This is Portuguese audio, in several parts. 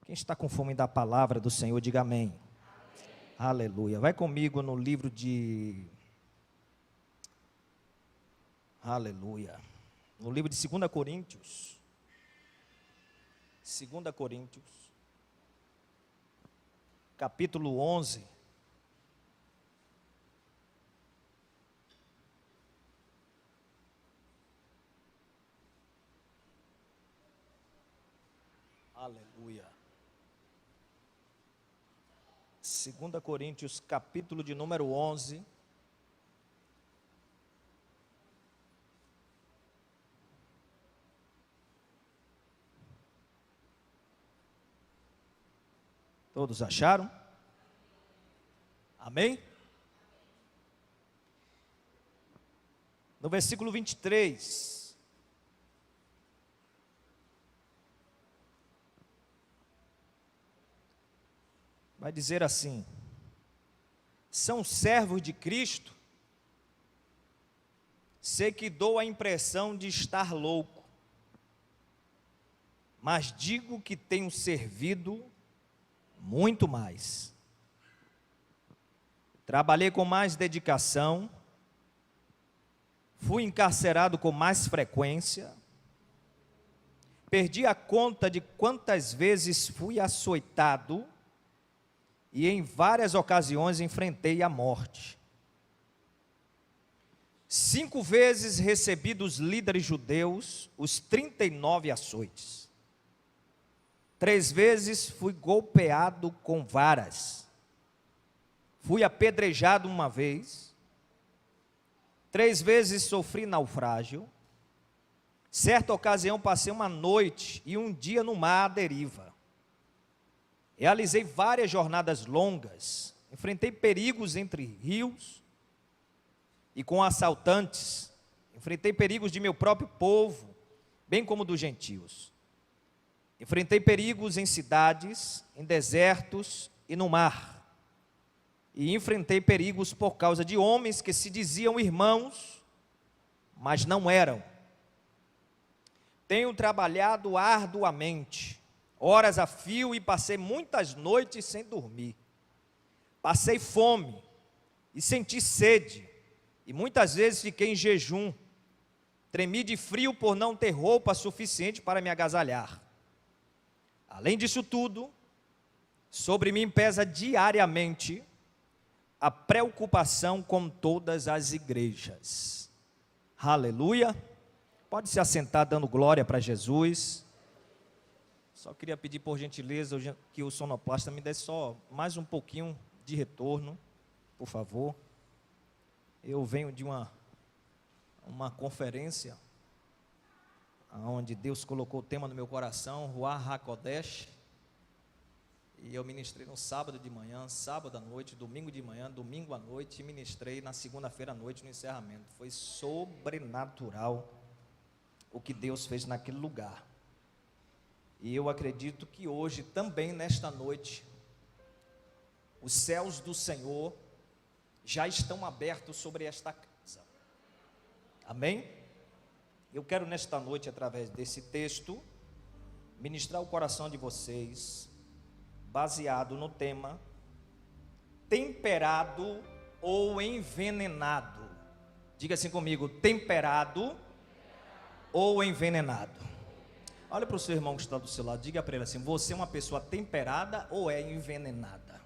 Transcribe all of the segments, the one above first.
Quem está com fome da palavra do Senhor, diga amém. Amém. Aleluia. Vai comigo no livro de... Aleluia. No livro de 2 Coríntios. 2 Coríntios. Capítulo 11. Aleluia. 2 Coríntios, capítulo de número 11. Todos acharam? Amém? No versículo 23. Vai dizer assim: são servos de Cristo? Sei que dou a impressão de estar louco, mas digo que tenho servido muito mais. Trabalhei com mais dedicação, fui encarcerado com mais frequência, perdi a conta de quantas vezes fui açoitado, e em várias ocasiões enfrentei a morte. 5 vezes recebi dos líderes judeus os 39 açoites. 3 vezes fui golpeado com varas. Fui apedrejado uma vez. 3 vezes sofri naufrágio. Certa ocasião passei uma noite e um dia no mar à deriva. Realizei várias jornadas longas, enfrentei perigos entre rios e com assaltantes, enfrentei perigos de meu próprio povo, bem como dos gentios. Enfrentei perigos em cidades, em desertos e no mar. E enfrentei perigos por causa de homens que se diziam irmãos, mas não eram. Tenho trabalhado arduamente, horas a fio, e passei muitas noites sem dormir. Passei fome e senti sede, e muitas vezes fiquei em jejum. Tremi de frio por não ter roupa suficiente para me agasalhar. Além disso tudo, sobre mim pesa diariamente a preocupação com todas as igrejas. Aleluia. Pode se assentar dando glória para Jesus. Só queria pedir por gentileza que o sonoplasta me desse só mais um pouquinho de retorno, por favor. Eu venho de uma conferência onde Deus colocou o tema no meu coração, Ruach HaKodesh, e eu ministrei no sábado de manhã, sábado à noite, domingo de manhã, domingo à noite, e ministrei na segunda-feira à noite no encerramento. Foi sobrenatural o que Deus fez naquele lugar. E eu acredito que hoje, também nesta noite, os céus do Senhor já estão abertos sobre esta casa. Amém? Eu quero nesta noite, através desse texto, ministrar o coração de vocês, baseado no tema temperado ou envenenado. Diga assim comigo: temperado ou envenenado. Olha para o seu irmão que está do seu lado, diga para ele assim: você é uma pessoa temperada ou é envenenada?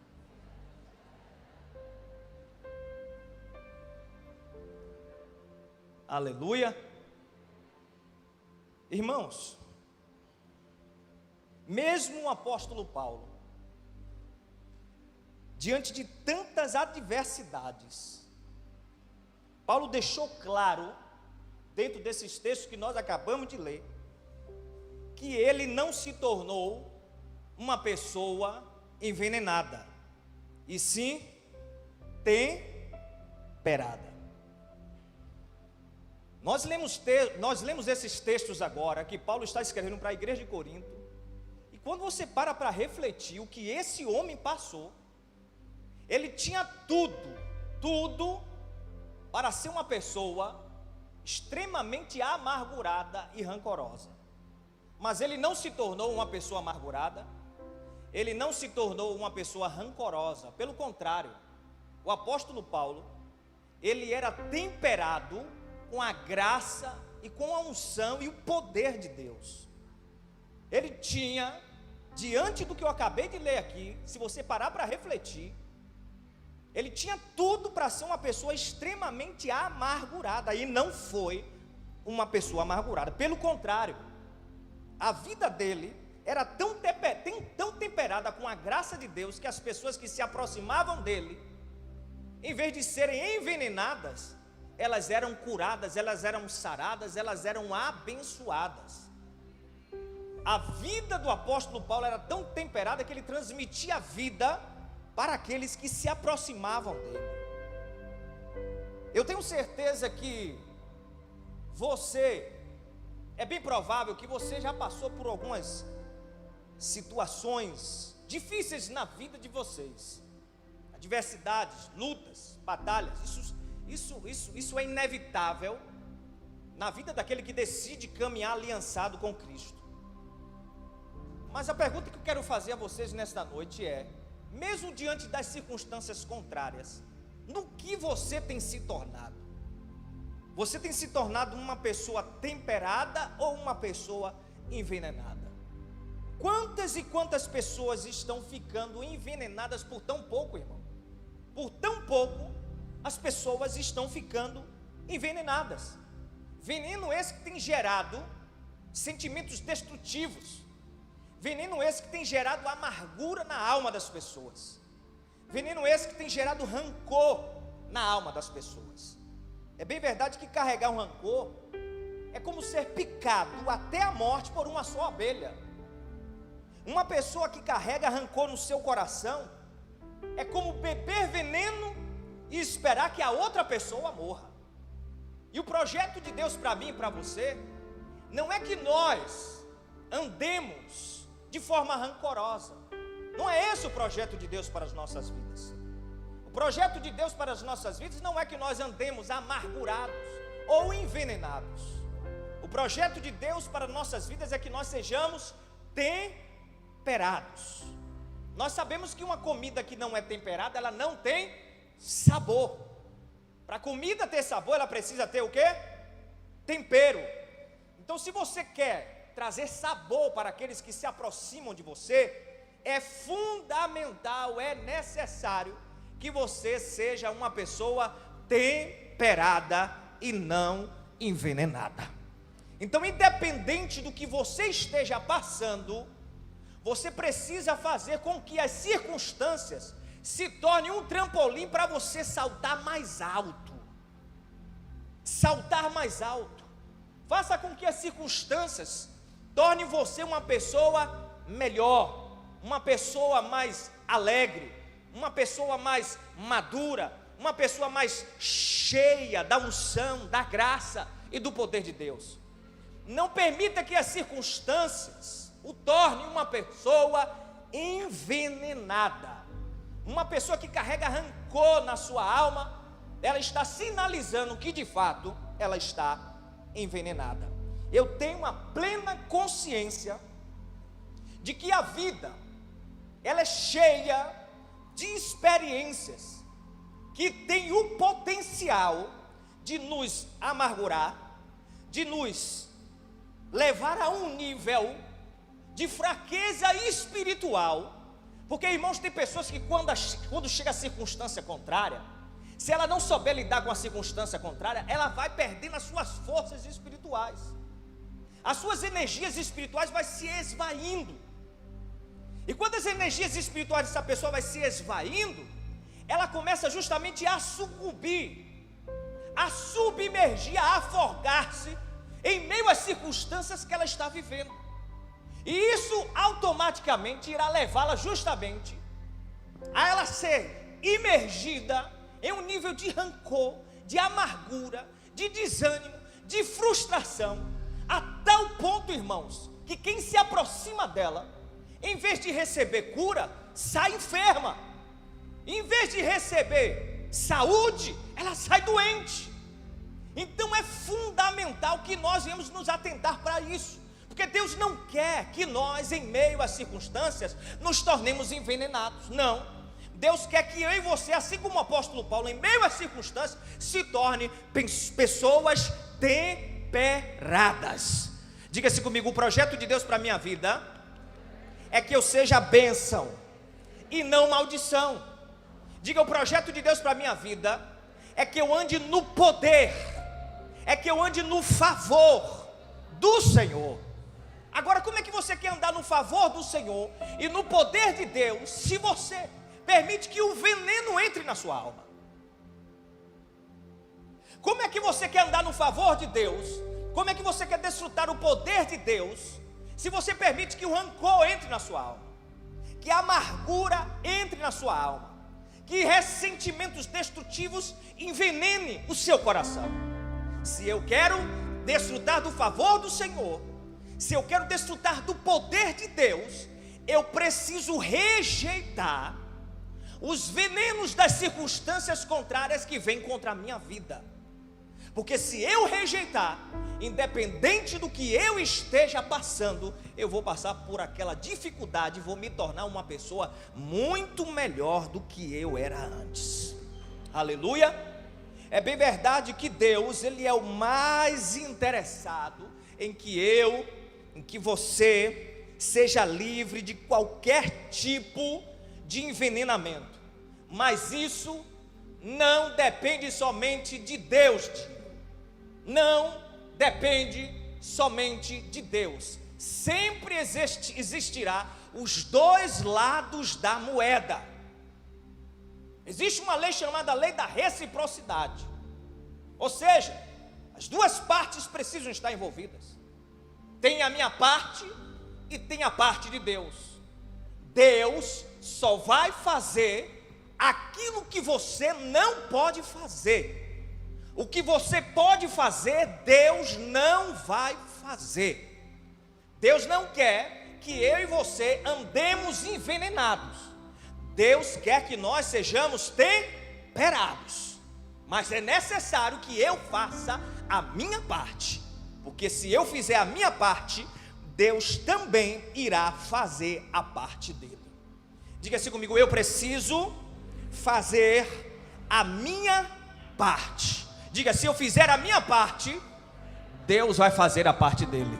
Aleluia. Irmãos, mesmo o apóstolo Paulo, diante de tantas adversidades, Paulo deixou claro, dentro desses textos que nós acabamos de ler, que ele não se tornou uma pessoa envenenada, e sim temperada. Nós lemos esses textos agora, que Paulo está escrevendo para a igreja de Corinto, e quando você para refletir o que esse homem passou, ele tinha tudo para ser uma pessoa extremamente amargurada e rancorosa. Mas ele não se tornou uma pessoa amargurada, ele não se tornou uma pessoa rancorosa. Pelo contrário, o apóstolo Paulo, ele era temperado com a graça e com a unção e o poder de Deus. Ele tinha, diante do que eu acabei de ler aqui, se você parar para refletir, ele tinha tudo para ser uma pessoa extremamente amargurada, e não foi uma pessoa amargurada. Pelo contrário, a vida dele era tão temperada com a graça de Deus, que as pessoas que se aproximavam dele, em vez de serem envenenadas, elas eram curadas, elas eram saradas, elas eram abençoadas. A vida do apóstolo Paulo era tão temperada que ele transmitia a vida para aqueles que se aproximavam dele. Eu tenho certeza que é bem provável que você já passou por algumas situações difíceis na vida de vocês, adversidades, lutas, batalhas. Isso é inevitável na vida daquele que decide caminhar aliançado com Cristo. Mas a pergunta que eu quero fazer a vocês nesta noite é: mesmo diante das circunstâncias contrárias, no que você tem se tornado? Você tem se tornado uma pessoa temperada ou uma pessoa envenenada? Quantas e quantas pessoas estão ficando envenenadas por tão pouco, irmão? Por tão pouco, as pessoas estão ficando envenenadas. Veneno esse que tem gerado sentimentos destrutivos. Veneno esse que tem gerado amargura na alma das pessoas. Veneno esse que tem gerado rancor na alma das pessoas. É bem verdade que carregar um rancor é como ser picado até a morte por uma só abelha. Uma pessoa que carrega rancor no seu coração é como beber veneno e esperar que a outra pessoa morra. E o projeto de Deus para mim e para você não é que nós andemos de forma rancorosa. Não é esse o projeto de Deus para as nossas vidas. O projeto de Deus para as nossas vidas não é que nós andemos amargurados ou envenenados. O projeto de Deus para as nossas vidas é que nós sejamos temperados. Nós sabemos que uma comida que não é temperada, ela não tem sabor. Para a comida ter sabor, ela precisa ter o quê? Tempero. Então, se você quer trazer sabor para aqueles que se aproximam de você, é fundamental, é necessário que você seja uma pessoa temperada e não envenenada. Então, independente do que você esteja passando, você precisa fazer com que as circunstâncias se tornem um trampolim para você saltar mais alto. Saltar mais alto. Faça com que as circunstâncias tornem você uma pessoa melhor, uma pessoa mais alegre, uma pessoa mais madura, uma pessoa mais cheia da unção, da graça e do poder de Deus. Não permita que as circunstâncias o tornem uma pessoa envenenada. Uma pessoa que carrega rancor na sua alma, ela está sinalizando que de fato ela está envenenada. Eu tenho uma plena consciência de que a vida, ela é cheia de experiências que tem o potencial de nos amargurar, de nos levar a um nível de fraqueza espiritual. Porque, irmãos, tem pessoas que quando chega a circunstância contrária, se ela não souber lidar com a circunstância contrária, ela vai perdendo as suas forças espirituais, as suas energias espirituais vai se esvaindo. E quando as energias espirituais dessa pessoa vai se esvaindo, ela começa justamente a sucumbir, a submergir, a afogar-se em meio às circunstâncias que ela está vivendo. E isso automaticamente irá levá-la justamente a ela ser imergida em um nível de rancor, de amargura, de desânimo, de frustração, a tal ponto, irmãos, que quem se aproxima dela, em vez de receber cura, sai enferma. Em vez de receber saúde, ela sai doente. Então é fundamental que nós venhamos nos atentar para isso, Porque Deus não quer que nós, em meio às circunstâncias, nos tornemos envenenados. Não. Deus quer que eu e você, assim como o apóstolo Paulo, em meio às circunstâncias, se torne pessoas temperadas. Diga-se comigo, o projeto de Deus para a minha vida é que eu seja bênção e não maldição. Diga, o projeto de Deus para a minha vida é que eu ande no poder, é que eu ande no favor do Senhor. Agora, como é que você quer andar no favor do Senhor e no poder de Deus, se você permite que o veneno entre na sua alma? Como é que você quer andar no favor de Deus? Como é que você quer desfrutar o poder de Deus, se você permite que o rancor entre na sua alma, que a amargura entre na sua alma, que ressentimentos destrutivos envenene o seu coração? Se eu quero desfrutar do favor do Senhor, se eu quero desfrutar do poder de Deus, eu preciso rejeitar os venenos das circunstâncias contrárias que vêm contra a minha vida. Porque se eu rejeitar, independente do que eu esteja passando, eu vou passar por aquela dificuldade, vou me tornar uma pessoa muito melhor do que eu era antes. Aleluia! É bem verdade que Deus, Ele é o mais interessado em que você seja livre de qualquer tipo de envenenamento. Mas isso não depende somente de Deus. Não depende somente de Deus. Sempre existirá os dois lados da moeda. Existe uma lei chamada lei da reciprocidade. Ou seja, as duas partes precisam estar envolvidas. Tem a minha parte e tem a parte de Deus. Deus só vai fazer aquilo que você não pode fazer. O que você pode fazer, Deus não vai fazer. Deus não quer que eu e você andemos envenenados. Deus quer que nós sejamos temperados. Mas é necessário que eu faça a minha parte. Porque se eu fizer a minha parte, Deus também irá fazer a parte dele. Diga-se comigo, eu preciso fazer a minha parte. Diga, se eu fizer a minha parte, Deus vai fazer a parte dele.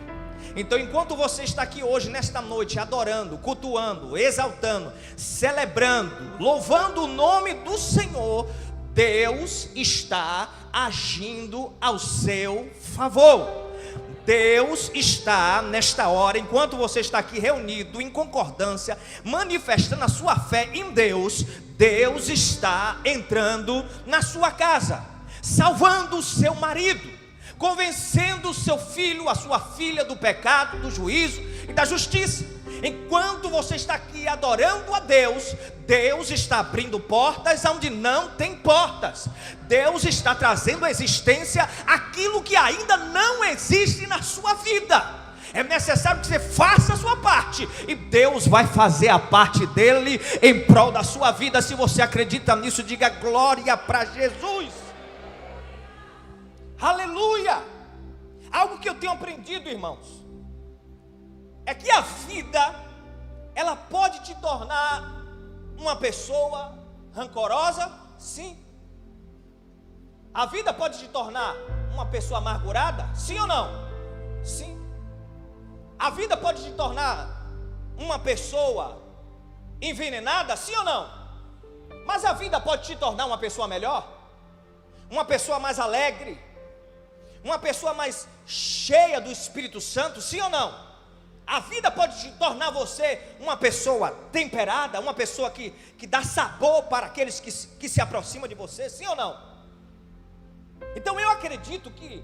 Então, enquanto você está aqui hoje, nesta noite, adorando, cultuando, exaltando, celebrando, louvando o nome do Senhor, Deus está agindo ao seu favor. Deus está nesta hora, enquanto você está aqui reunido em concordância, manifestando a sua fé em Deus, Deus está entrando na sua casa, salvando o seu marido, convencendo o seu filho, a sua filha do pecado, do juízo e da justiça. Enquanto você está aqui adorando a Deus, Deus está abrindo portas onde não tem portas. Deus está trazendo à existência aquilo que ainda não existe na sua vida. É necessário que você faça a sua parte, e Deus vai fazer a parte dele em prol da sua vida. Se você acredita nisso, diga glória para Jesus. Aleluia! Algo que eu tenho aprendido, irmãos, é que a vida, ela pode te tornar uma pessoa rancorosa, sim. A vida pode te tornar uma pessoa amargurada, sim ou não? Sim. A vida pode te tornar uma pessoa envenenada, sim ou não? Mas a vida pode te tornar uma pessoa melhor, uma pessoa mais alegre, uma pessoa mais cheia do Espírito Santo, sim ou não? A vida pode te tornar você uma pessoa temperada, uma pessoa que dá sabor para aqueles que se aproximam de você, sim ou não? Então eu acredito que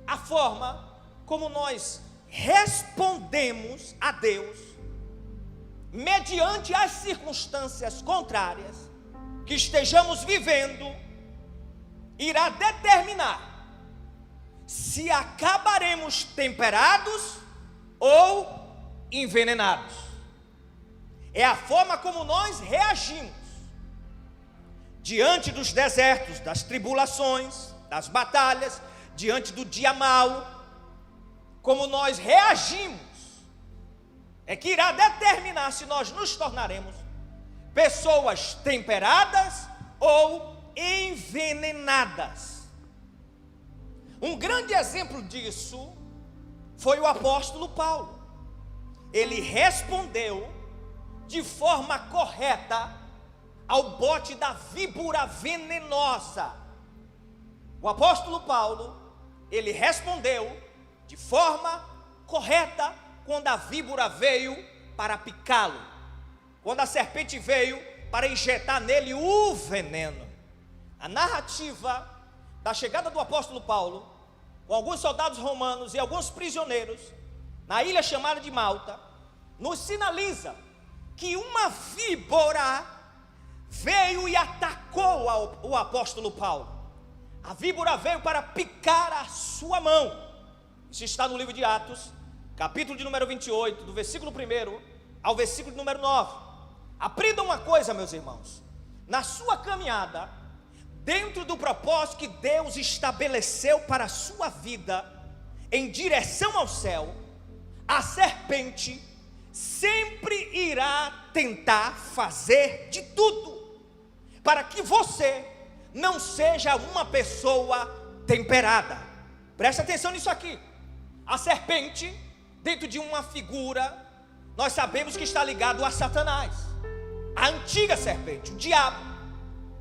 a forma como nós respondemos a Deus, mediante as circunstâncias contrárias que estejamos vivendo, irá determinar se acabaremos temperados ou envenenados. É a forma como nós reagimos diante dos desertos, das tribulações, das batalhas, diante do dia mau. como nós reagimos, é que irá determinar se nós nos tornaremos pessoas temperadas ou envenenadas. Um grande exemplo disso foi o apóstolo Paulo. Ele respondeu de forma correta ao bote da víbora venenosa. O apóstolo Paulo, ele respondeu de forma correta quando a víbora veio para picá-lo, quando a serpente veio para injetar nele o veneno. A narrativa da chegada do apóstolo Paulo, com alguns soldados romanos e alguns prisioneiros, na ilha chamada de Malta, nos sinaliza que uma víbora veio e atacou o apóstolo Paulo. A víbora veio para picar a sua mão. Isso está no livro de Atos, capítulo de número 28, do versículo 1 ao versículo de número 9. Aprenda uma coisa, meus irmãos: na sua caminhada, dentro do propósito que Deus estabeleceu para a sua vida, em direção ao céu, a serpente sempre irá tentar fazer de tudo para que você não seja uma pessoa temperada. Presta atenção nisso aqui. A serpente, dentro de uma figura, nós sabemos que está ligado a Satanás, a antiga serpente, o diabo.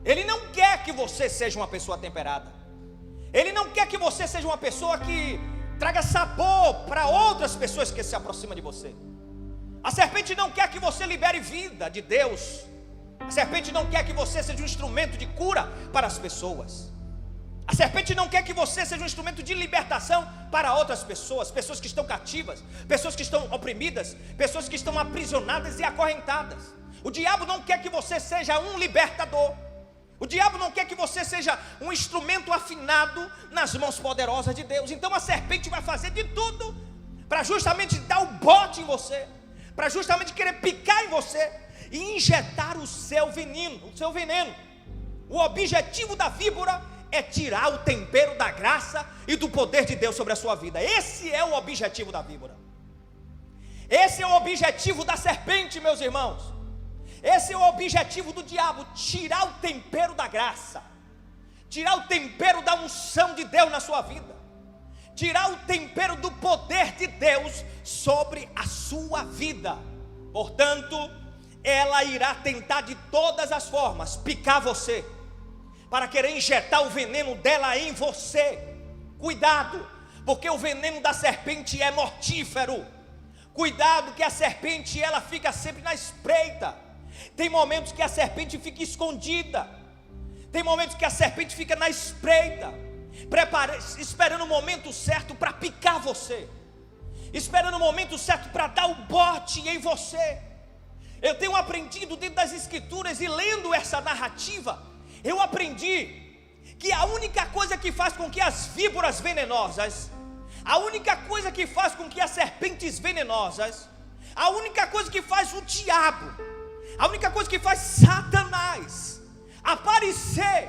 Ele não quer que você seja uma pessoa temperada. Ele não quer que você seja uma pessoa que traga sabor para outras pessoas que se aproximam de você. A serpente não quer que você libere vida de Deus. A serpente não quer que você seja um instrumento de cura para as pessoas. A serpente não quer que você seja um instrumento de libertação para outras pessoas, pessoas que estão cativas, pessoas que estão oprimidas, pessoas que estão aprisionadas e acorrentadas. O diabo não quer que você seja um libertador. O diabo não quer que você seja um instrumento afinado nas mãos poderosas de Deus. Então a serpente vai fazer de tudo para justamente dar o bote em você, para justamente querer picar em você e injetar o seu veneno, O objetivo da víbora é tirar o tempero da graça e do poder de Deus sobre a sua vida. Esse é o objetivo da víbora. Esse é o objetivo da serpente, meus irmãos. Esse é o objetivo do diabo: tirar o tempero da graça, tirar o tempero da unção de Deus na sua vida, tirar o tempero do poder de Deus sobre a sua vida. Portanto, ela irá tentar de todas as formas picar você, para querer injetar o veneno dela em você. Cuidado, porque o veneno da serpente é mortífero. Cuidado, que a serpente, ela fica sempre na espreita. Tem momentos que a serpente fica escondida, tem momentos que a serpente fica na espreita, esperando o momento certo para picar você, esperando o momento certo para dar o bote em você. Eu tenho aprendido dentro das escrituras, e lendo essa narrativa, eu aprendi que a única coisa que faz com que as víboras venenosas, a única coisa que faz com que as serpentes venenosas, a única coisa que faz o diabo, a única coisa que faz Satanás aparecer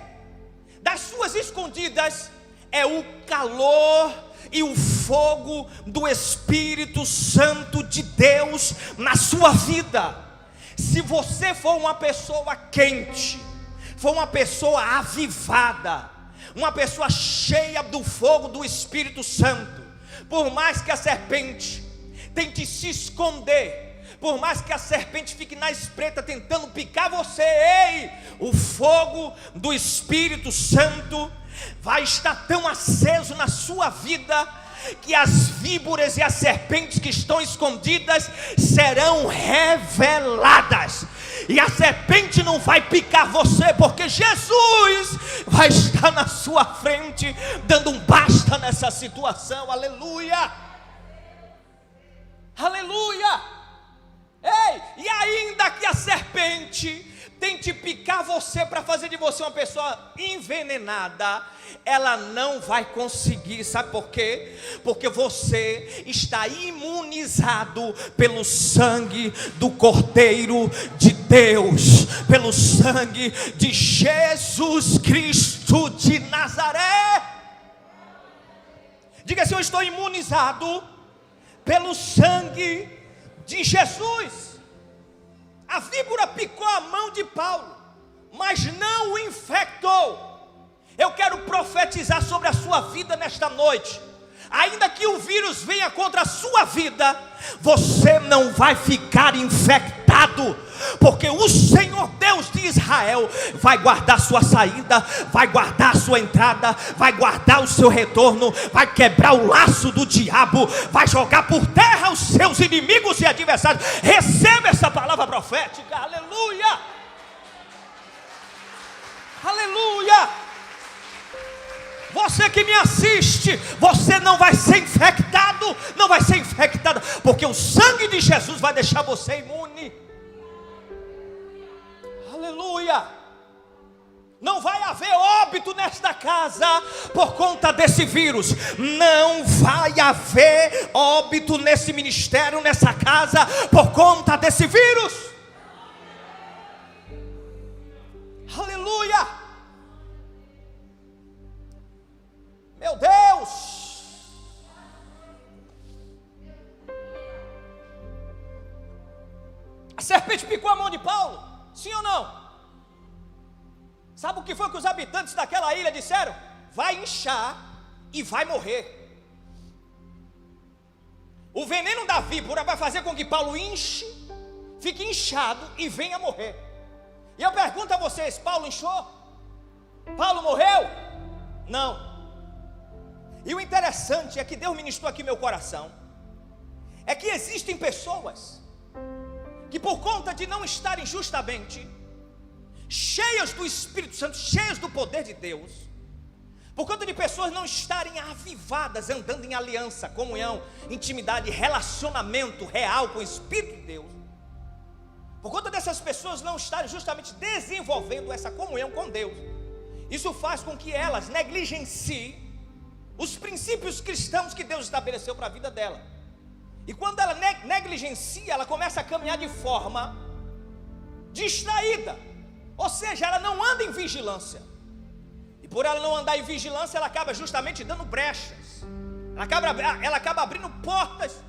das suas escondidas é o calor e o fogo do Espírito Santo de Deus na sua vida. Se você for uma pessoa quente, for uma pessoa avivada, uma pessoa cheia do fogo do Espírito Santo, por mais que a serpente tente se esconder, por mais que a serpente fique na espreita tentando picar você, ei, o fogo do Espírito Santo vai estar tão aceso na sua vida, que as víboras e as serpentes que estão escondidas serão reveladas, e a serpente não vai picar você, porque Jesus vai estar na sua frente, dando um basta nessa situação. Aleluia, aleluia. Ei, e ainda que a serpente tente picar você para fazer de você uma pessoa envenenada, ela não vai conseguir. Sabe por quê? Porque você está imunizado pelo sangue do Cordeiro de Deus, pelo sangue de Jesus Cristo de Nazaré. Diga assim: eu estou imunizado pelo sangue de Jesus. A víbora picou a mão de Paulo, mas não o infectou. Eu quero profetizar sobre a sua vida nesta noite. Ainda que o vírus venha contra a sua vida, você não vai ficar infectado, porque o Senhor Deus de Israel vai guardar sua saída, vai guardar sua entrada, vai guardar o seu retorno, vai quebrar o laço do diabo, vai jogar por terra os seus inimigos e adversários. Receba essa palavra profética. Aleluia, aleluia. Você que me assiste, você não vai ser infectado, não vai ser infectada, porque o sangue de Jesus vai deixar você imune. Aleluia. Não vai haver óbito nesta casa por conta desse vírus. Não vai haver óbito nesse ministério, nessa casa, por conta desse vírus. Aleluia. Meu Deus! A serpente picou a mão de Paulo? Sim ou não? Sabe o que foi que os habitantes daquela ilha disseram? Vai inchar e vai morrer. O veneno da víbora vai fazer com que Paulo inche, fique inchado e venha morrer. E eu pergunto a vocês, Paulo inchou? Paulo morreu? Não. E o interessante é que Deus ministrou aqui meu coração, é que existem pessoas que por conta de não estarem justamente cheias do Espírito Santo, cheias do poder de Deus, por conta de pessoas não estarem avivadas, andando em aliança, comunhão, intimidade, relacionamento real com o Espírito de Deus, por conta dessas pessoas não estarem justamente desenvolvendo essa comunhão com Deus, isso faz com que elas negligenciem os princípios cristãos que Deus estabeleceu para a vida dela. E quando ela negligencia, ela começa a caminhar de forma distraída, ou seja, ela não anda em vigilância. E por ela não andar em vigilância, ela acaba justamente dando brechas, ela acaba abrindo portas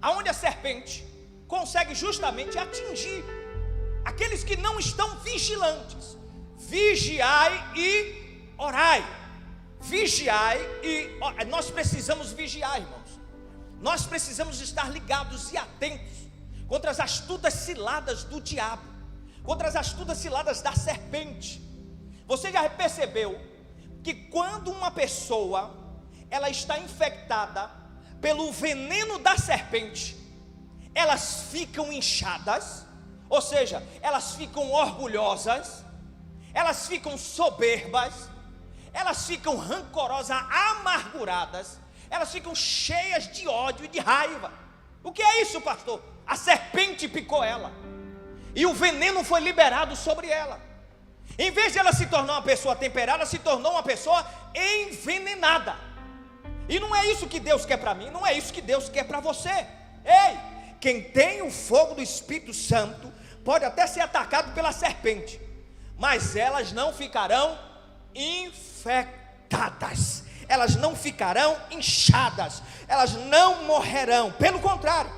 aonde a serpente consegue justamente atingir aqueles que não estão vigilantes. Vigiai e orai. Vigiai e nós precisamos vigiar, irmãos. Nós precisamos estar ligados e atentos contra as astutas ciladas do diabo, contra as astutas ciladas da serpente. Você já percebeu que quando uma pessoa ela está infectada pelo veneno da serpente, elas ficam inchadas, ou seja, elas ficam orgulhosas, elas ficam soberbas, elas ficam rancorosas, amarguradas, elas ficam cheias de ódio e de raiva. O que é isso, pastor? A serpente picou ela e o veneno foi liberado sobre ela. Em vez de ela se tornar uma pessoa temperada, ela se tornou uma pessoa envenenada. E não é isso que Deus quer para mim, não é isso que Deus quer para você. Ei, quem tem o fogo do Espírito Santo pode até ser atacado pela serpente, mas elas não ficarão infectadas, elas não ficarão inchadas, elas não morrerão, pelo contrário,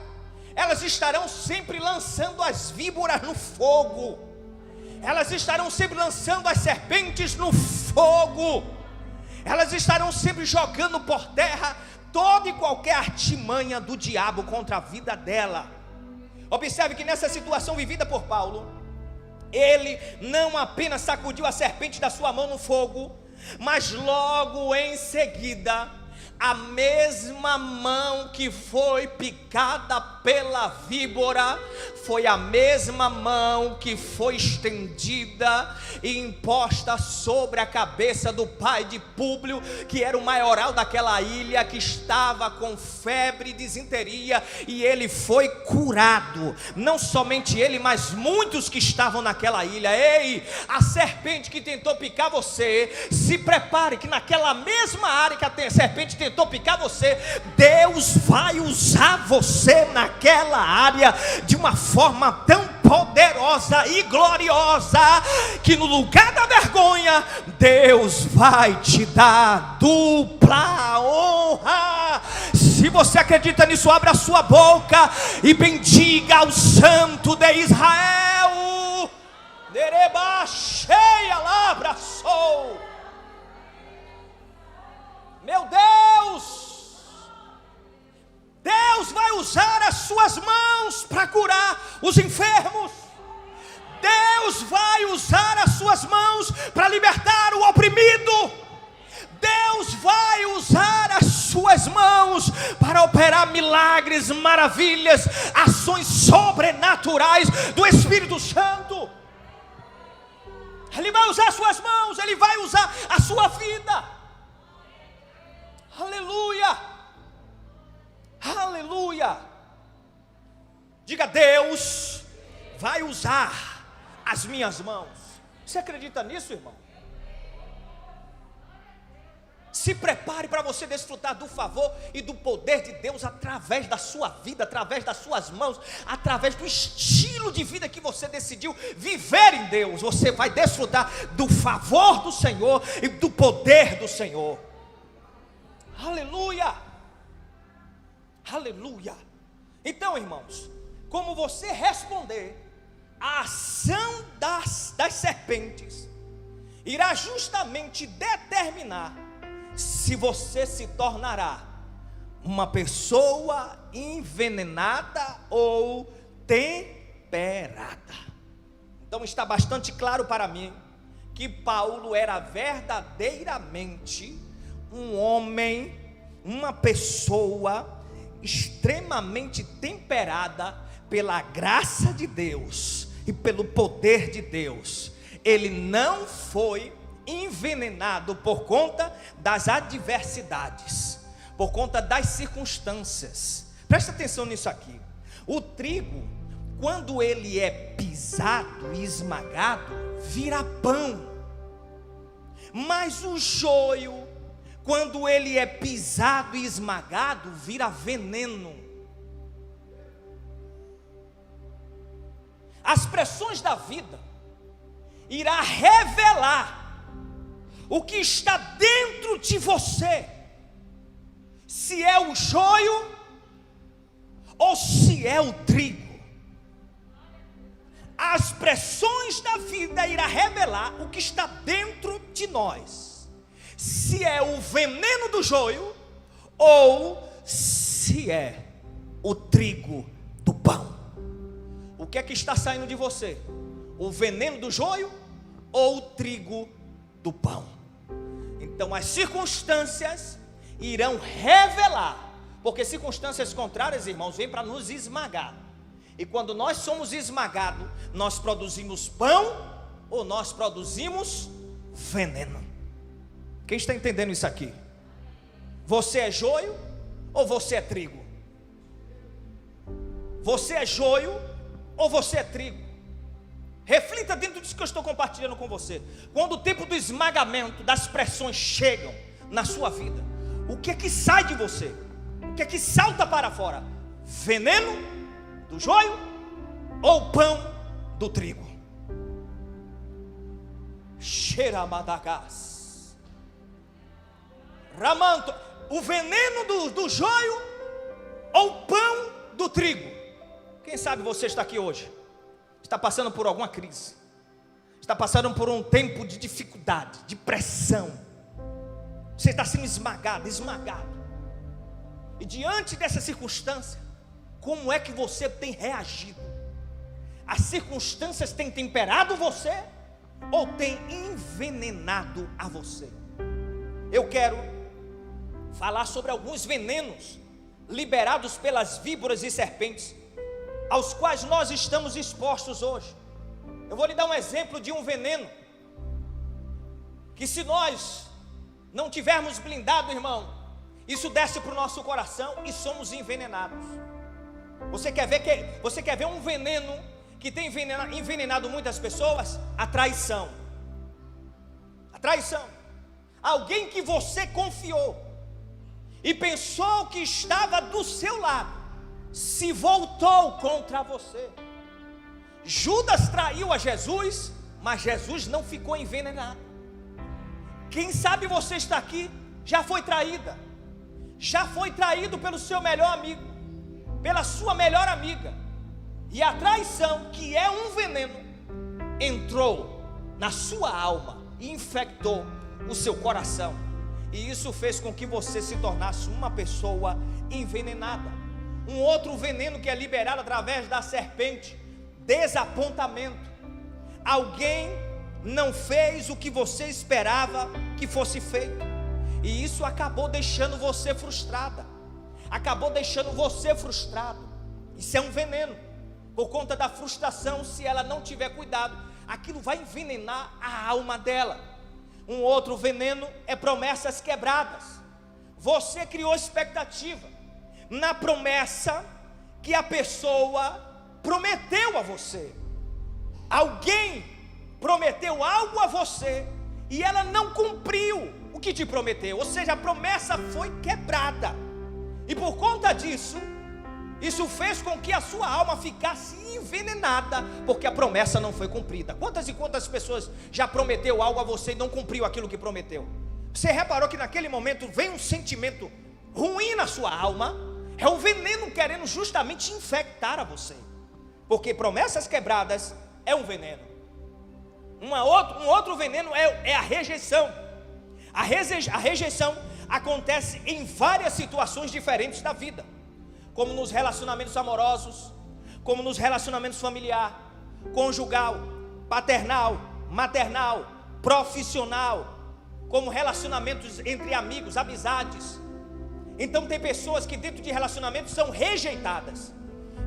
elas estarão sempre lançando as víboras no fogo, elas estarão sempre lançando as serpentes no fogo, elas estarão sempre jogando por terra toda e qualquer artimanha do diabo contra a vida dela. Observe que nessa situação vivida por Paulo, ele não apenas sacudiu a serpente da sua mão no fogo, mas logo em seguida, a mesma mão que foi picada pela víbora, foi a mesma mão que foi estendida e imposta sobre a cabeça do pai de Públio, que era o maioral daquela ilha, que estava com febre e disenteria, e ele foi curado. Não somente ele, mas muitos que estavam naquela ilha. Ei, a serpente que tentou picar você, se prepare que naquela mesma área que a serpente tentou picar você, Deus vai usar você naquela área de uma forma tão poderosa e gloriosa, que no lugar da vergonha, Deus vai te dar dupla honra. Se você acredita nisso, abra a sua boca e bendiga o Santo de Israel. Dereba cheia lá, abraçou. Meu Deus, Deus vai usar as suas mãos para curar os enfermos. Deus vai usar as suas mãos para libertar o oprimido. Deus vai usar as suas mãos para operar milagres, maravilhas, ações sobrenaturais do Espírito Santo. Ele vai usar as suas mãos, Ele vai usar a sua vida. Aleluia, aleluia. Diga: Deus vai usar as minhas mãos. Você acredita nisso, irmão? Se prepare para você desfrutar do favor e do poder de Deus através da sua vida, através das suas mãos, através do estilo de vida que você decidiu viver em Deus. Você vai desfrutar do favor do Senhor e do poder do Senhor. Aleluia, aleluia. Então, irmãos, como você responder à ação das serpentes, irá justamente determinar se você se tornará uma pessoa envenenada ou temperada. Então está bastante claro para mim que Paulo era verdadeiramente um homem, uma pessoa extremamente temperada pela graça de Deus e pelo poder de Deus. Ele não foi envenenado por conta das adversidades, por conta das circunstâncias. Presta atenção nisso aqui. O trigo, quando ele é pisado e esmagado, vira pão. Mas o joio, quando ele é pisado e esmagado, vira veneno. As pressões da vida irá revelar o que está dentro de você, se é o joio ou se é o trigo. As pressões da vida irá revelar o que está dentro de nós, se é o veneno do joio ou se é o trigo do pão. O que é que está saindo de você? O veneno do joio ou o trigo do pão? Então as circunstâncias irão revelar, porque circunstâncias contrárias, irmãos, vêm para nos esmagar. E quando nós somos esmagados, nós produzimos pão ou nós produzimos veneno. Quem está entendendo isso aqui? Você é joio ou você é trigo? Você é joio ou você é trigo? Reflita dentro disso que eu estou compartilhando com você. Quando o tempo do esmagamento, das pressões chegam na sua vida, o que é que sai de você? O que é que salta para fora? Veneno do joio ou pão do trigo? Xeramadagás Ramanto, o veneno do joio ou pão do trigo? Quem sabe você está aqui hoje, está passando por alguma crise, está passando por um tempo de dificuldade, de pressão. Você está sendo esmagado. E diante dessa circunstância, como é que você tem reagido? As circunstâncias têm temperado você ou têm envenenado a você? Eu quero falar sobre alguns venenos liberados pelas víboras e serpentes, aos quais nós estamos expostos hoje. Eu vou lhe dar um exemplo de um veneno que, se nós não tivermos blindado, irmão, isso desce para o nosso coração e somos envenenados. Você quer ver um veneno que tem envenenado muitas pessoas? A traição. A traição. Alguém que você confiou e pensou que estava do seu lado, se voltou contra você. Judas traiu a Jesus, mas Jesus não ficou envenenado. Quem sabe você está aqui, já foi traída, já foi traído pelo seu melhor amigo, pela sua melhor amiga, e a traição, que é um veneno, entrou na sua alma e infectou o seu coração, e isso fez com que você se tornasse uma pessoa envenenada. Um outro veneno que é liberado através da serpente: desapontamento. Alguém não fez o que você esperava que fosse feito, e isso acabou deixando você frustrada, acabou deixando você frustrado. Isso é um veneno. Por conta da frustração, se ela não tiver cuidado, aquilo vai envenenar a alma dela. Um outro veneno é promessas quebradas. Você criou expectativa na promessa que a pessoa prometeu a você. Alguém prometeu algo a você e ela não cumpriu o que te prometeu, ou seja, a promessa foi quebrada, e por conta disso, isso fez com que a sua alma ficasse envenenada, porque a promessa não foi cumprida. Quantas e quantas pessoas já prometeu algo a você e não cumpriu aquilo que prometeu? Você reparou que naquele momento vem um sentimento ruim na sua alma? É o veneno querendo justamente infectar a você, porque promessas quebradas é um veneno. Um outro veneno é a rejeição. A rejeição acontece em várias situações diferentes da vida, como nos relacionamentos amorosos, como nos relacionamentos familiar, conjugal, paternal, maternal, profissional, como relacionamentos entre amigos, amizades. Então tem pessoas que dentro de relacionamentos são rejeitadas,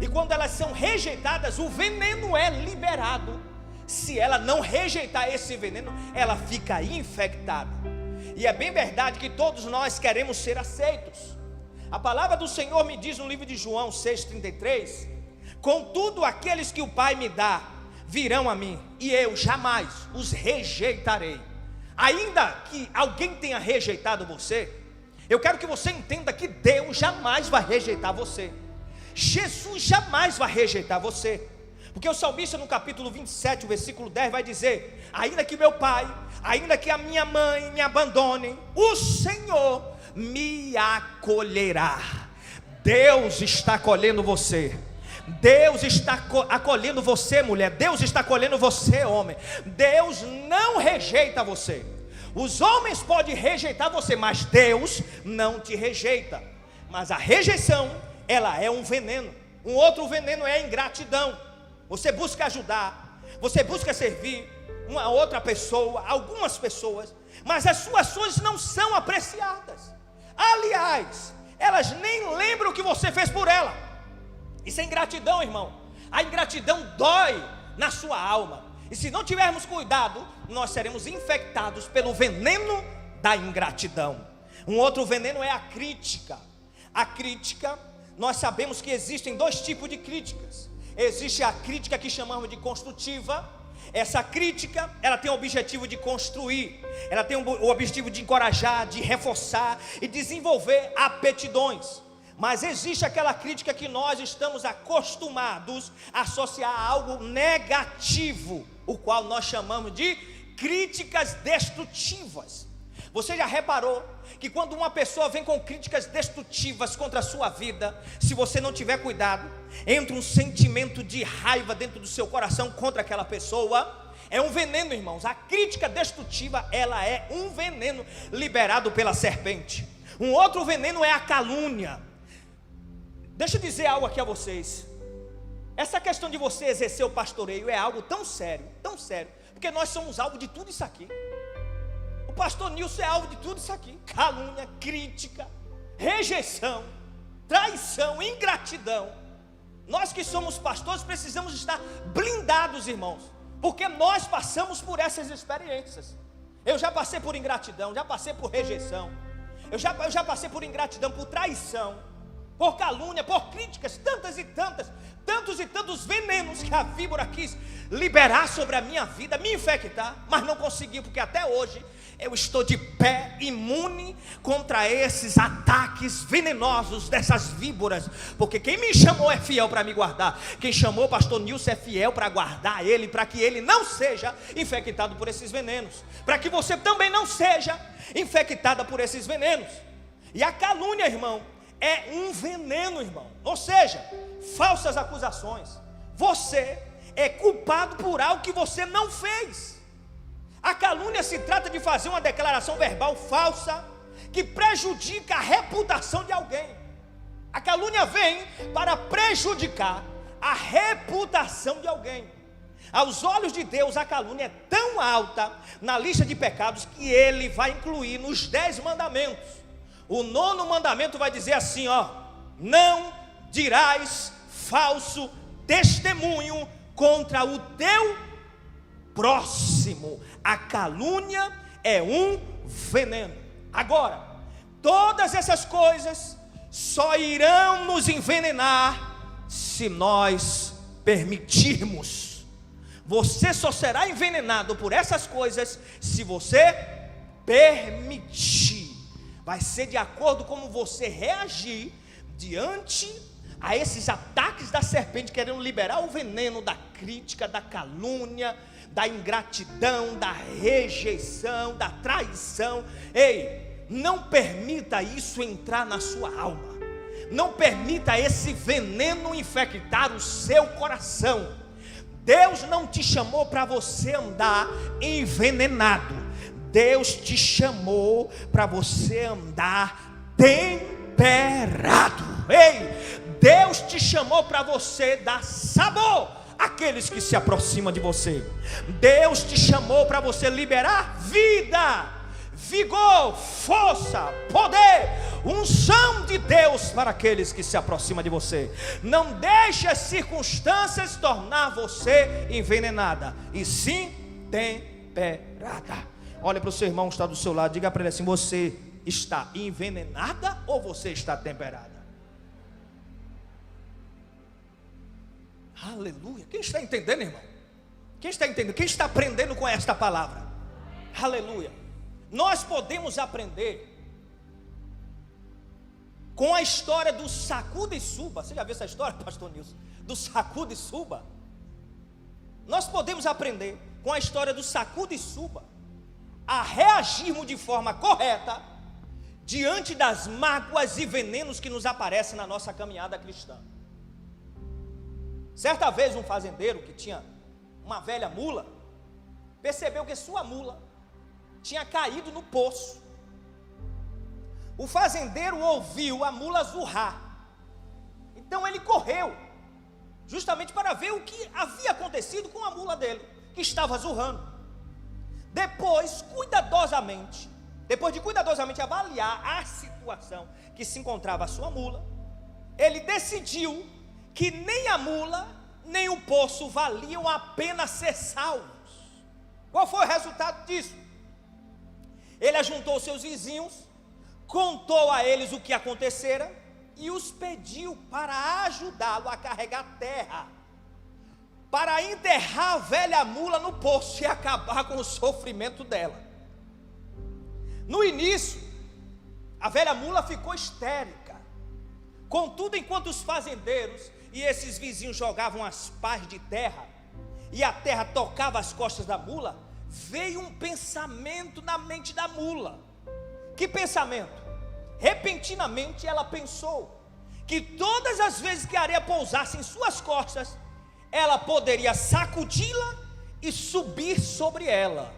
e quando elas são rejeitadas, o veneno é liberado. Se ela não rejeitar esse veneno, ela fica infectada. E é bem verdade que todos nós queremos ser aceitos. A palavra do Senhor me diz no livro de João 6,33: contudo, aqueles que o Pai me dá virão a mim, e eu jamais os rejeitarei. Ainda que alguém tenha rejeitado você, eu quero que você entenda que Deus jamais vai rejeitar você. Jesus jamais vai rejeitar você, porque o salmista no capítulo 27, o versículo 10 vai dizer: ainda que meu pai, ainda que a minha mãe me abandonem, o Senhor me acolherá. Deus está acolhendo você. Deus está acolhendo você, mulher. Deus está acolhendo você, homem. Deus não rejeita você. Os homens podem rejeitar você, mas Deus não te rejeita. Mas a rejeição, ela é um veneno. Um outro veneno é a ingratidão. Você busca ajudar, você busca servir uma outra pessoa, algumas pessoas, mas as suas ações não são apreciadas. Aliás, elas nem lembram o que você fez por ela. Isso é ingratidão, irmão. A ingratidão dói na sua alma, e se não tivermos cuidado, nós seremos infectados pelo veneno da ingratidão. Um outro veneno é a crítica. A crítica, nós sabemos que existem dois tipos de críticas. Existe a crítica que chamamos de construtiva. Essa crítica, ela tem o objetivo de construir, ela tem o objetivo de encorajar, de reforçar e desenvolver aptidões. Mas existe aquela crítica que nós estamos acostumados a associar a algo negativo, o qual nós chamamos de críticas destrutivas. Você já reparou que quando uma pessoa vem com críticas destrutivas contra a sua vida, se você não tiver cuidado, entra um sentimento de raiva dentro do seu coração contra aquela pessoa? É um veneno, irmãos. A crítica destrutiva, ela é um veneno liberado pela serpente. Um outro veneno é a calúnia. Deixa eu dizer algo aqui a vocês. Essa questão de você exercer o pastoreio é algo tão sério, porque nós somos alvo de tudo isso aqui. O pastor Nilson é alvo de tudo isso aqui: calúnia, crítica, rejeição, traição, ingratidão. Nós que somos pastores precisamos estar blindados, irmãos, porque nós passamos por essas experiências. Eu já passei por ingratidão, já passei por rejeição, eu já passei por ingratidão, por traição, por calúnia, por críticas, tantos e tantos venenos que a víbora quis liberar sobre a minha vida, me infectar, mas não conseguiu, porque até hoje eu estou de pé, imune contra esses ataques venenosos dessas víboras, porque quem me chamou é fiel para me guardar. Quem chamou o pastor Nilson é fiel para guardar ele, para que ele não seja infectado por esses venenos, para que você também não seja infectada por esses venenos. E a calúnia, irmão, é um veneno, irmão. Ou seja, falsas acusações. Você é culpado por algo que você não fez. A calúnia se trata de fazer uma declaração verbal falsa que prejudica a reputação de alguém. A calúnia vem para prejudicar a reputação de alguém. Aos olhos de Deus, a calúnia é tão alta na lista de pecados que ele vai incluir nos 10 mandamentos. O 9º mandamento vai dizer assim, não dirás falso testemunho contra o teu próximo. A calúnia é um veneno. Agora, todas essas coisas só irão nos envenenar se nós permitirmos. Você só será envenenado por essas coisas se você permitir. Vai ser de acordo com como você reagir diante a esses ataques da serpente, querendo liberar o veneno da crítica, da calúnia, da ingratidão, da rejeição, da traição. Ei, não permita isso entrar na sua alma. Não permita esse veneno infectar o seu coração. Deus não te chamou para você andar envenenado. Deus te chamou para você andar temperado. Ei, Deus te chamou para você dar sabor àqueles que se aproximam de você. Deus te chamou para você liberar vida, vigor, força, poder, unção de Deus para aqueles que se aproximam de você. Não deixe as circunstâncias tornar você envenenada, e sim temperada. Olha para o seu irmão que está do seu lado, diga para ele assim: você está envenenada ou você está temperada? Aleluia. Quem está entendendo, irmão? Quem está entendendo? Quem está aprendendo com esta palavra? Aleluia. Nós podemos aprender com a história do sacuda e suba. Você já viu essa história, pastor Nilson? Do sacuda e suba. Nós podemos aprender com a história do sacuda e suba a reagirmos de forma correta diante das mágoas e venenos que nos aparecem na nossa caminhada cristã. Certa vez um fazendeiro que tinha uma velha mula percebeu que sua mula tinha caído no poço. O fazendeiro ouviu a mula zurrar. Então ele correu justamente para ver o que havia acontecido com a mula dele, que estava zurrando. Depois de cuidadosamente avaliar a situação que se encontrava a sua mula, ele decidiu que nem a mula, nem o poço valiam a pena ser salvos. Qual foi o resultado disso? Ele ajuntou seus vizinhos, contou a eles o que acontecera e os pediu para ajudá-lo a carregar terra, para enterrar a velha mula no poço e acabar com o sofrimento dela. No início, a velha mula ficou histérica. Contudo, enquanto os fazendeiros e esses vizinhos jogavam as pás de terra e a terra tocava as costas da mula, veio um pensamento na mente da mula. Que pensamento? Repentinamente ela pensou que todas as vezes que a areia pousasse em suas costas, ela poderia sacudi-la e subir sobre ela.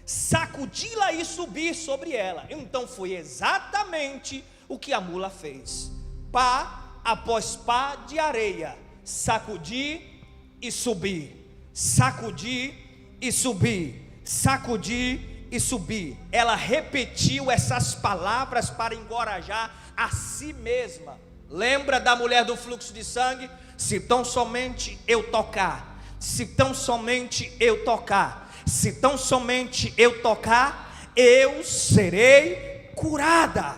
Sacudi-la e subir sobre ela. Então foi exatamente o que a mula fez. Pá após pá de areia, sacudir e subir, sacudir e subir, sacudir e subir. Ela repetiu essas palavras para encorajar a si mesma. Lembra da mulher do fluxo de sangue? Se tão somente eu tocar, se tão somente eu tocar, se tão somente eu tocar, eu serei curada,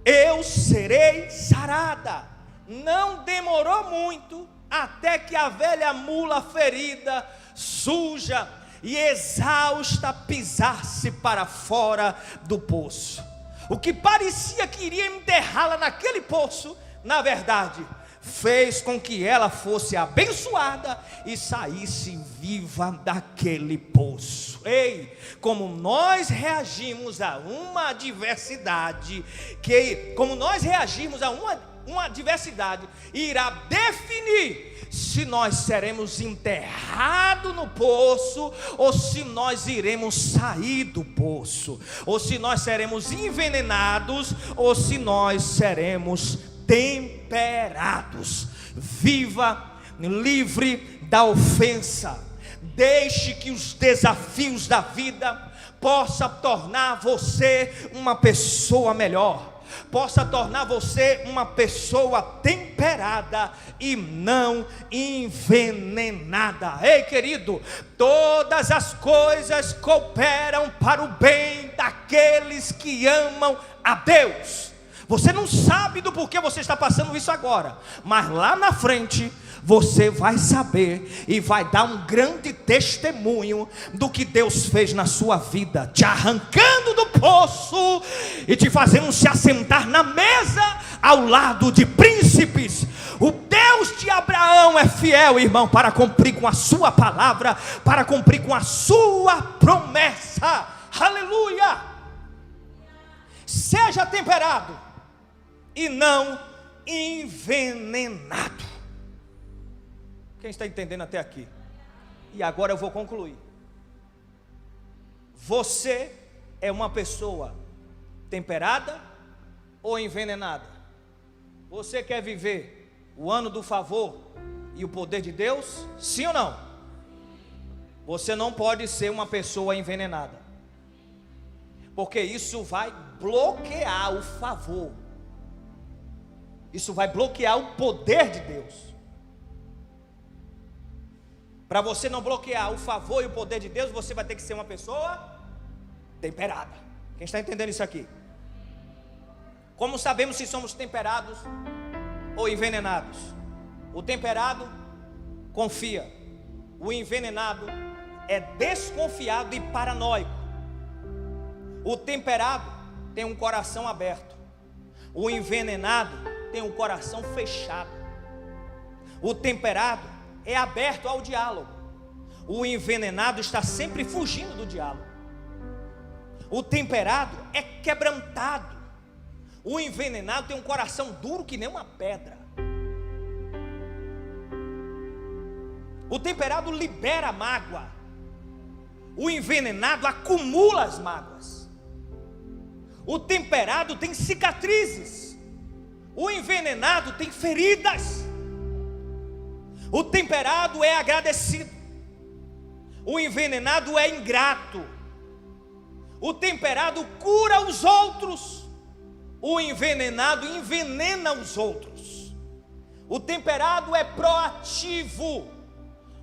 eu serei sarada. Não demorou muito até que a velha mula ferida, suja e exausta pisasse para fora do poço. O que parecia que iria enterrá-la naquele poço, na verdade, fez com que ela fosse abençoada e saísse viva daquele poço. Ei, como nós reagimos a uma adversidade, como nós reagimos a uma adversidade, irá definir se nós seremos enterrados no poço, ou se nós iremos sair do poço, ou se nós seremos envenenados, ou se nós seremos temperados. Viva livre da ofensa. Deixe que os desafios da vida possa tornar você uma pessoa melhor, possa tornar você uma pessoa temperada e não envenenada. Ei, querido, todas as coisas cooperam para o bem daqueles que amam a Deus. Você não sabe do porquê você está passando isso agora, mas lá na frente você vai saber e vai dar um grande testemunho do que Deus fez na sua vida, te arrancando do poço e te fazendo se assentar na mesa ao lado de príncipes. O Deus de Abraão é fiel, irmão, para cumprir com a sua palavra, para cumprir com a sua promessa. Aleluia! Seja temperado e não envenenado. Quem está entendendo até aqui? E agora eu vou concluir. Você é uma pessoa temperada ou envenenada? Você quer viver o ano do favor e o poder de Deus? Sim ou não? Você não pode ser uma pessoa envenenada, porque isso vai bloquear o favor, isso vai bloquear o poder de Deus. Para você não bloquear o favor e o poder de Deus, você vai ter que ser uma pessoa temperada. Quem está entendendo isso aqui? Como sabemos se somos temperados ou envenenados? O temperado confia, o envenenado é desconfiado e paranoico. O temperado tem um coração aberto, o envenenado tem um coração fechado. O temperado é aberto ao diálogo, o envenenado está sempre fugindo do diálogo. O temperado é quebrantado, o envenenado tem um coração duro que nem uma pedra. O temperado libera a mágoa, o envenenado acumula as mágoas. O temperado tem cicatrizes, o envenenado tem feridas. O temperado é agradecido, o envenenado é ingrato. O temperado cura os outros, o envenenado envenena os outros. O temperado é proativo,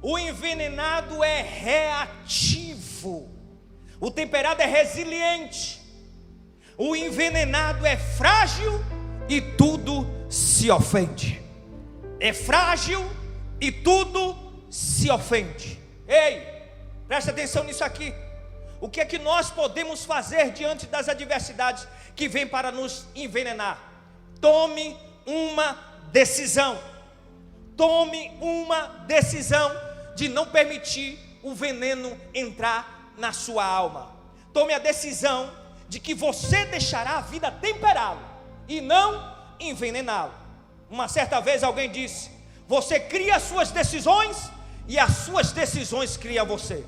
o envenenado é reativo. O temperado é resiliente, o envenenado é frágil e tudo se ofende. É frágil e tudo se ofende. Ei, presta atenção nisso aqui. O que é que nós podemos fazer diante das adversidades que vêm para nos envenenar? Tome uma decisão. Tome uma decisão de não permitir o veneno entrar na sua alma. Tome a decisão de que você deixará a vida temperá-lo e não envenená-lo. Uma certa vez alguém disse: você cria as suas decisões e as suas decisões criam você.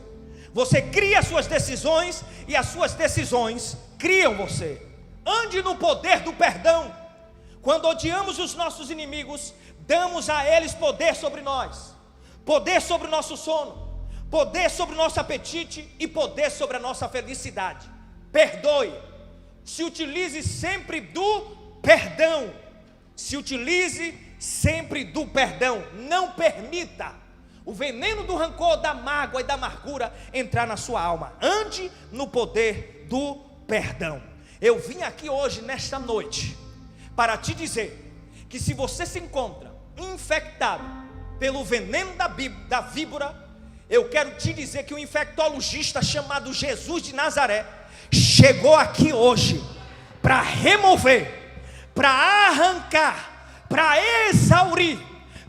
Você cria as suas decisões e as suas decisões criam você. Ande no poder do perdão. Quando odiamos os nossos inimigos, damos a eles poder sobre nós, poder sobre o nosso sono, poder sobre o nosso apetite e poder sobre a nossa felicidade. Perdoe. Se utilize sempre do perdão. Se utilize sempre do perdão. Não permita o veneno do rancor, da mágoa e da amargura entrar na sua alma. Ande no poder do perdão. Eu vim aqui hoje, nesta noite, para te dizer que se você se encontra infectado pelo veneno da víbora, eu quero te dizer que o infectologista chamado Jesus de Nazaré chegou aqui hoje para remover, para arrancar, para exaurir,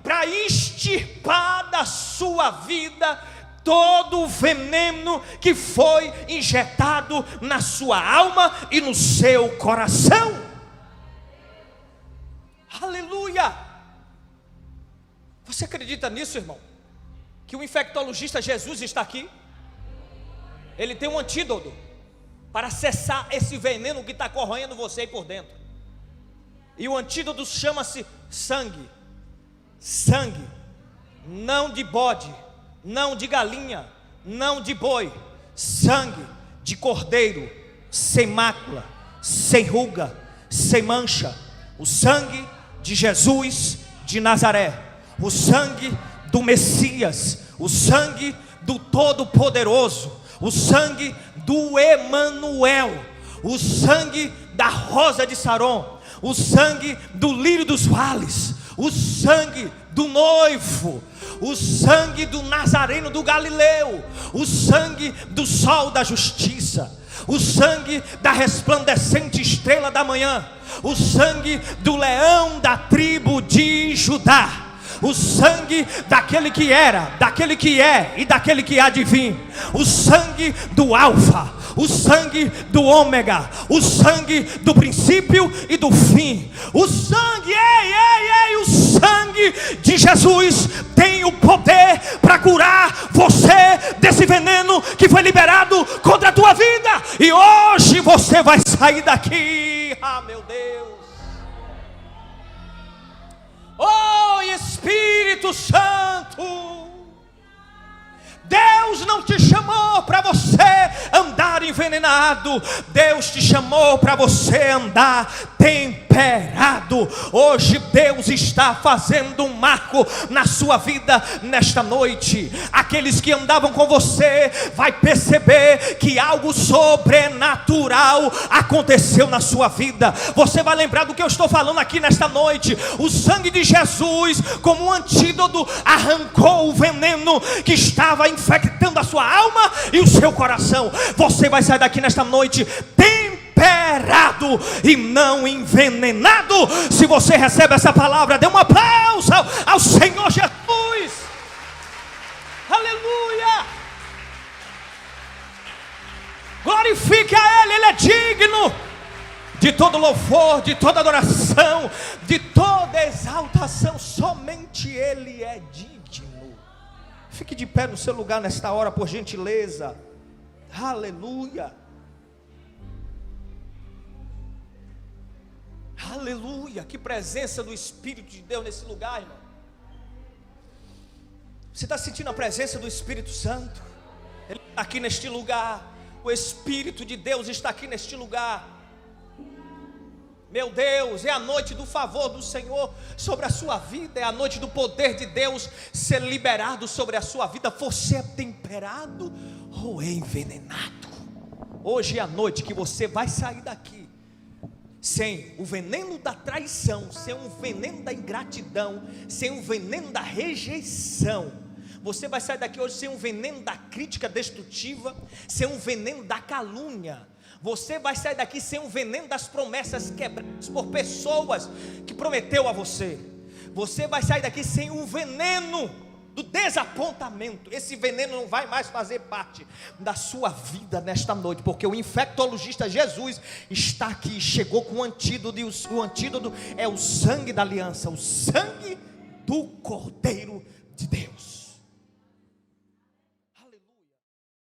para extirpar da sua vida todo o veneno que foi injetado na sua alma e no seu coração. Aleluia! Você acredita nisso, irmão? Que o infectologista Jesus está aqui? Ele tem um antídoto para cessar esse veneno que está corroendo você aí por dentro. E o antídoto chama-se sangue. Sangue, não de bode, não de galinha, não de boi, sangue de cordeiro, sem mácula, sem ruga, sem mancha, o sangue de Jesus de Nazaré, o sangue do Messias, o sangue do Todo-Poderoso, o sangue do Emanuel, o sangue da rosa de Saron, o sangue do lírio dos vales, o sangue do noivo, o sangue do Nazareno do Galileu, o sangue do sol da justiça, o sangue da resplandecente estrela da manhã, o sangue do leão da tribo de Judá, o sangue daquele que era, daquele que é e daquele que há de vir, o sangue do Alfa, o sangue do Ômega, o sangue do princípio e do fim, o sangue, o sangue de Jesus tem o poder para curar você desse veneno que foi liberado contra a tua vida, e hoje você vai sair daqui, meu Deus, oh Espírito Santo, Deus não te chamou para você andar envenenado, Deus te chamou para você andar temperado. Hoje Deus está fazendo um marco na sua vida nesta noite. Aqueles que andavam com você vai perceber que algo sobrenatural aconteceu na sua vida. Você vai lembrar do que eu estou falando aqui nesta noite. O sangue de Jesus, como um antídoto, arrancou o veneno que estava infectando a sua alma e o seu coração. Você vai sair daqui nesta noite temperado e não envenenado. Se você recebe essa palavra, dê um aplauso ao Senhor Jesus. Aleluia! Glorifique a Ele, Ele é digno de todo louvor, de toda adoração, de toda exaltação. Somente Ele é digno. Fique de pé no seu lugar nesta hora, por gentileza. Aleluia. Aleluia. Que presença do Espírito de Deus nesse lugar, irmão. Você está sentindo a presença do Espírito Santo? Ele está aqui neste lugar. O Espírito de Deus está aqui neste lugar. Meu Deus, é a noite do favor do Senhor sobre a sua vida, é a noite do poder de Deus ser liberado sobre a sua vida. Você é temperado ou é envenenado? Hoje é a noite que você vai sair daqui sem o veneno da traição, sem o veneno da ingratidão, sem o veneno da rejeição. Você vai sair daqui hoje sem o veneno da crítica destrutiva, sem o veneno da calúnia. Você vai sair daqui sem o veneno das promessas quebradas por pessoas que prometeu a você. Você vai sair daqui sem o veneno do desapontamento. Esse veneno não vai mais fazer parte da sua vida nesta noite, porque o infectologista Jesus está aqui, chegou com o antídoto, e o antídoto é o sangue da aliança, o sangue do Cordeiro de Deus.